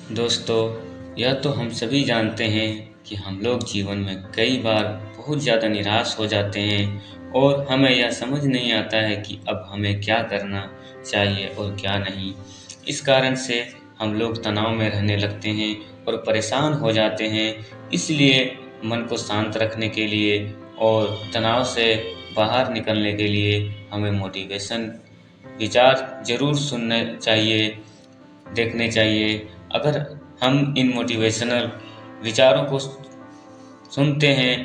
दोस्तों, यह तो हम सभी जानते हैं कि हम लोग जीवन में कई बार बहुत ज़्यादा निराश हो जाते हैं और हमें यह समझ नहीं आता है कि अब हमें क्या करना चाहिए और क्या नहीं। इस कारण से हम लोग तनाव में रहने लगते हैं और परेशान हो जाते हैं। इसलिए मन को शांत रखने के लिए और तनाव से बाहर निकलने के लिए हमें मोटिवेशन विचार ज़रूर सुनने चाहिए, देखने चाहिए। अगर हम इन मोटिवेशनल विचारों को सुनते हैं,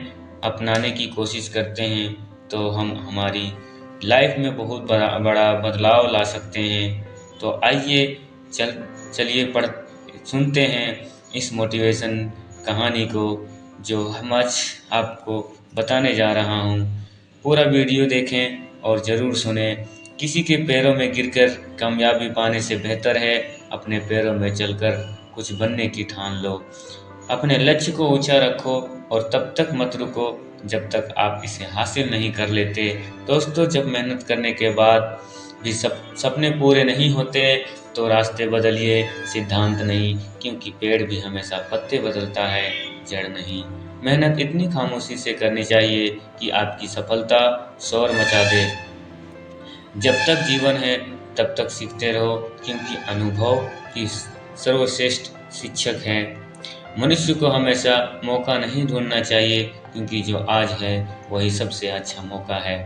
अपनाने की कोशिश करते हैं, तो हम हमारी लाइफ में बहुत बड़ा बड़ा बदलाव ला सकते हैं। तो आइए चलिए पढ़ सुनते हैं इस मोटिवेशन कहानी को, जो हम आज आपको बताने जा रहा हूँ। पूरा वीडियो देखें और ज़रूर सुने। किसी के पैरों में गिरकर कामयाबी पाने से बेहतर है अपने पैरों में चलकर कुछ बनने की ठान लो। अपने लक्ष्य को ऊंचा रखो और तब तक मत रुको जब तक आप इसे हासिल नहीं कर लेते। दोस्तों, जब मेहनत करने के बाद भी सपने पूरे नहीं होते तो रास्ते बदलिए, सिद्धांत नहीं, क्योंकि पेड़ भी हमेशा पत्ते बदलता है, जड़ नहीं। मेहनत इतनी खामोशी से करनी चाहिए कि आपकी सफलता शोर मचा दे। जब तक जीवन है तब तक सीखते रहो, क्योंकि अनुभव की सर्वश्रेष्ठ शिक्षक है। मनुष्य को हमेशा मौका नहीं ढूंढना चाहिए, क्योंकि जो आज है वही सबसे अच्छा मौका है।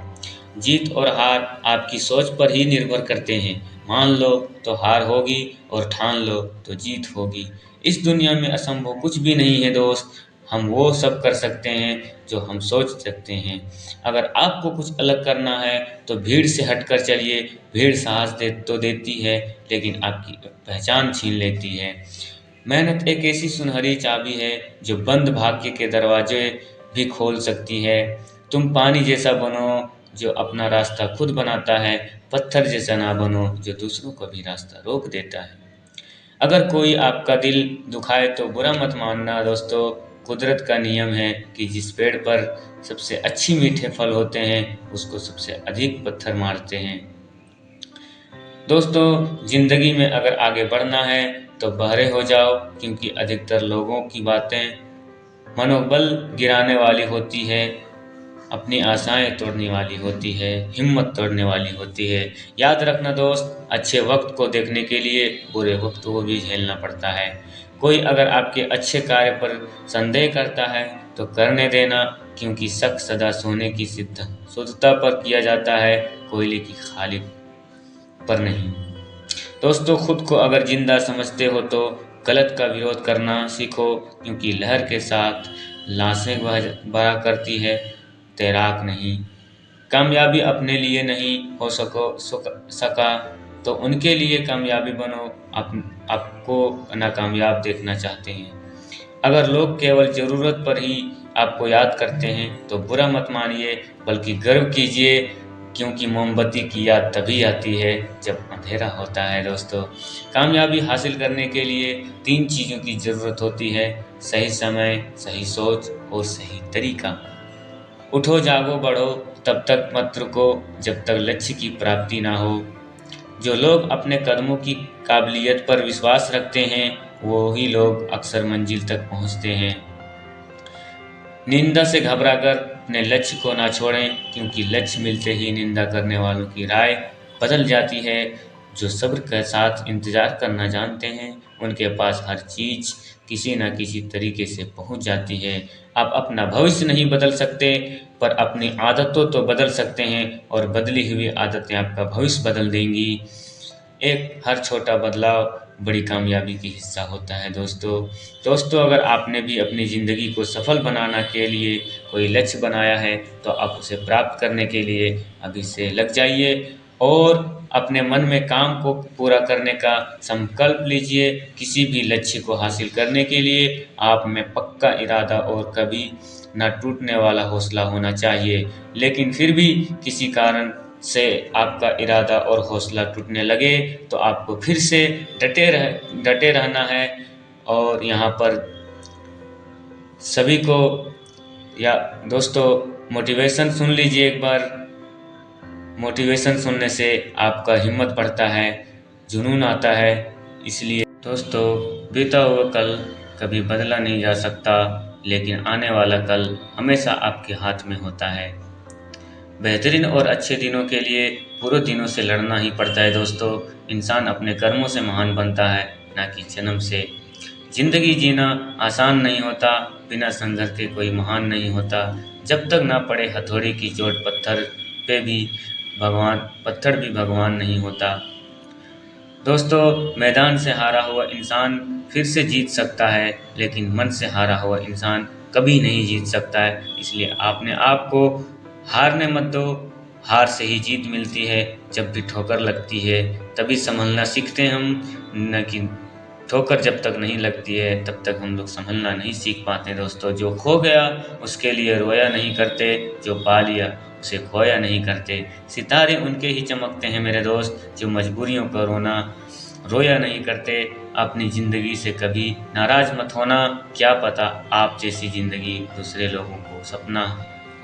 जीत और हार आपकी सोच पर ही निर्भर करते हैं। मान लो तो हार होगी और ठान लो तो जीत होगी। इस दुनिया में असंभव कुछ भी नहीं है दोस्त। हम वो सब कर सकते हैं जो हम सोच सकते हैं। अगर आपको कुछ अलग करना है तो भीड़ से हटकर चलिए। भीड़ साहस तो देती है, लेकिन आपकी पहचान छीन लेती है। मेहनत एक ऐसी सुनहरी चाबी है जो बंद भाग्य के दरवाजे भी खोल सकती है। तुम पानी जैसा बनो जो अपना रास्ता खुद बनाता है, पत्थर जैसा ना बनो जो दूसरों का भी रास्ता रोक देता है। अगर कोई आपका दिल दुखाए तो बुरा मत मानना दोस्तों। कुदरत का नियम है कि जिस पेड़ पर सबसे अच्छी मीठे फल होते हैं उसको सबसे अधिक पत्थर मारते हैं। दोस्तों, जिंदगी में अगर आगे बढ़ना है तो बहरे हो जाओ, क्योंकि अधिकतर लोगों की बातें मनोबल गिराने वाली होती है, अपनी आशाएं तोड़ने वाली होती है, हिम्मत तोड़ने वाली होती है। याद रखना दोस्त, अच्छे वक्त को देखने के लिए बुरे वक्त को भी झेलना पड़ता है। कोई अगर आपके अच्छे कार्य पर संदेह करता है तो करने देना, क्योंकि शक सदा सोने की शुद्धता पर किया जाता है, कोयले की खाली पर नहीं। दोस्तों, खुद को अगर जिंदा समझते हो तो गलत का विरोध करना सीखो, क्योंकि लहर के साथ लाशें बहा करती है, तैराक नहीं। कामयाबी अपने लिए नहीं हो सका तो उनके लिए कामयाबी बनो। आपको नाकामयाब देखना चाहते हैं। अगर लोग केवल ज़रूरत पर ही आपको याद करते हैं तो बुरा मत मानिए, बल्कि गर्व कीजिए, क्योंकि मोमबत्ती की याद तभी आती है जब अंधेरा होता है। दोस्तों, कामयाबी हासिल करने के लिए 3 चीज़ों की ज़रूरत होती है: सही समय, सही सोच और सही तरीका। उठो, जागो, बढ़ो, तब तक मत रुको जब तक लक्ष्य की प्राप्ति ना हो। जो लोग अपने कदमों की काबिलियत पर विश्वास रखते हैं वो ही लोग अक्सर मंजिल तक पहुंचते हैं। निंदा से घबराकर अपने लक्ष्य को ना छोड़ें, क्योंकि लक्ष्य मिलते ही निंदा करने वालों की राय बदल जाती है। जो सब्र के साथ इंतजार करना जानते हैं उनके पास हर चीज किसी न किसी तरीके से पहुंच जाती है। आप अपना भविष्य नहीं बदल सकते, पर अपनी आदतों तो बदल सकते हैं, और बदली हुई आदतें आपका भविष्य बदल देंगी। एक हर छोटा बदलाव बड़ी कामयाबी की हिस्सा होता है। दोस्तों, अगर आपने भी अपनी ज़िंदगी को सफल बनाना के लिए कोई लक्ष्य बनाया है तो आप उसे प्राप्त करने के लिए अभी से लग जाइए और अपने मन में काम को पूरा करने का संकल्प लीजिए। किसी भी लक्ष्य को हासिल करने के लिए आप में पक्का इरादा और कभी न टूटने वाला हौसला होना चाहिए। लेकिन फिर भी किसी कारण से आपका इरादा और हौसला टूटने लगे तो आपको फिर से डटे रहना है। और यहाँ पर सभी को या दोस्तों, मोटिवेशन सुन लीजिए एक बार। मोटिवेशन सुनने से आपका हिम्मत बढ़ता है, जुनून आता है। इसलिए दोस्तों, बीता हुआ कल कभी बदला नहीं जा सकता, लेकिन आने वाला कल हमेशा आपके हाथ में होता है। बेहतरीन और अच्छे दिनों के लिए बुरे दिनों से लड़ना ही पड़ता है दोस्तों। इंसान अपने कर्मों से महान बनता है, ना कि जन्म से। जिंदगी जीना आसान नहीं होता, बिना संघर्ष के कोई महान नहीं होता। जब तक ना पड़े हथौड़ी की चोट पे भी पत्थर भी भगवान नहीं होता। दोस्तों, मैदान से हारा हुआ इंसान फिर से जीत सकता है, लेकिन मन से हारा हुआ इंसान कभी नहीं जीत सकता है। इसलिए आपने आप को हारने मत दो। हार से ही जीत मिलती है। जब भी ठोकर लगती है तभी संभलना सीखते हैं हम, न कि ठोकर जब तक नहीं लगती है तब तक हम लोग संभलना नहीं सीख पाते दोस्तों। जो खो गया उसके लिए रोया नहीं करते, जो पा लिया उसे खोया नहीं करते। सितारे उनके ही चमकते हैं मेरे दोस्त, जो मजबूरियों पर रोया नहीं करते। अपनी ज़िंदगी से कभी नाराज़ मत होना। क्या पता आप जैसी ज़िंदगी दूसरे लोगों को सपना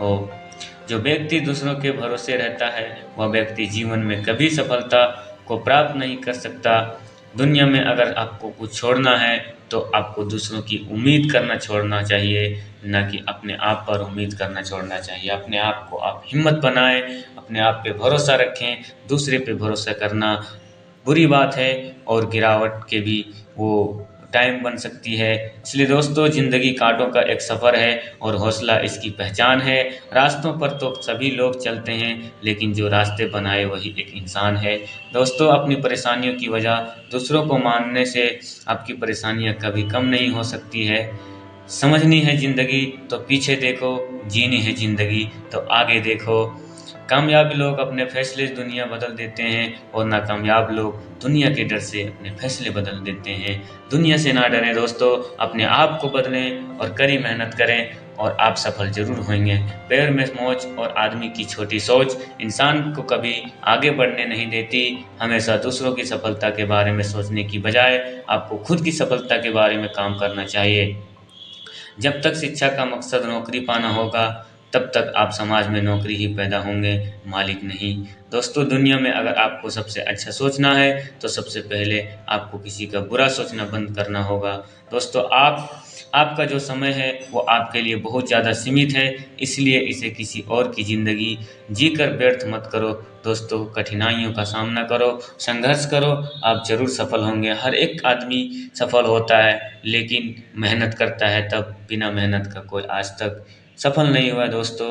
हो। जो व्यक्ति दूसरों के भरोसे रहता है वह व्यक्ति जीवन में कभी सफलता को प्राप्त नहीं कर सकता। दुनिया में अगर आपको कुछ छोड़ना है तो आपको दूसरों की उम्मीद करना छोड़ना चाहिए, न कि अपने आप पर उम्मीद करना छोड़ना चाहिए। अपने आप को आप हिम्मत बनाएं, अपने आप पे भरोसा रखें। दूसरे पे भरोसा करना बुरी बात है, और गिरावट के भी वो टाइम बन सकती है। इसलिए दोस्तों, ज़िंदगी कांटों का एक सफ़र है और हौसला इसकी पहचान है। रास्तों पर तो सभी लोग चलते हैं, लेकिन जो रास्ते बनाए वही एक इंसान है। दोस्तों, अपनी परेशानियों की वजह दूसरों को मानने से आपकी परेशानियां कभी कम नहीं हो सकती है। समझनी है ज़िंदगी तो पीछे देखो, जीनी है ज़िंदगी तो आगे देखो। कामयाब लोग अपने फैसले से दुनिया बदल देते हैं, और नाकामयाब लोग दुनिया के डर से अपने फैसले बदल देते हैं। दुनिया से ना डरें दोस्तों, अपने आप को बदलें और कड़ी मेहनत करें और आप सफल जरूर होंगे। पैर में मोच और आदमी की छोटी सोच इंसान को कभी आगे बढ़ने नहीं देती। हमेशा दूसरों की सफलता के बारे में सोचने की बजाय आपको खुद की सफलता के बारे में काम करना चाहिए। जब तक शिक्षा का मकसद नौकरी पाना होगा तब तक आप समाज में नौकरी ही पैदा होंगे, मालिक नहीं। दोस्तों, दुनिया में अगर आपको सबसे अच्छा सोचना है तो सबसे पहले आपको किसी का बुरा सोचना बंद करना होगा। दोस्तों, आपका जो समय है वो आपके लिए बहुत ज़्यादा सीमित है, इसलिए इसे किसी और की ज़िंदगी जीकर व्यर्थ मत करो। दोस्तों, कठिनाइयों का सामना करो, संघर्ष करो, आप ज़रूर सफल होंगे। हर एक आदमी सफल होता है, लेकिन मेहनत करता है तब। बिना मेहनत का कोई आज तक सफल नहीं हुआ दोस्तों।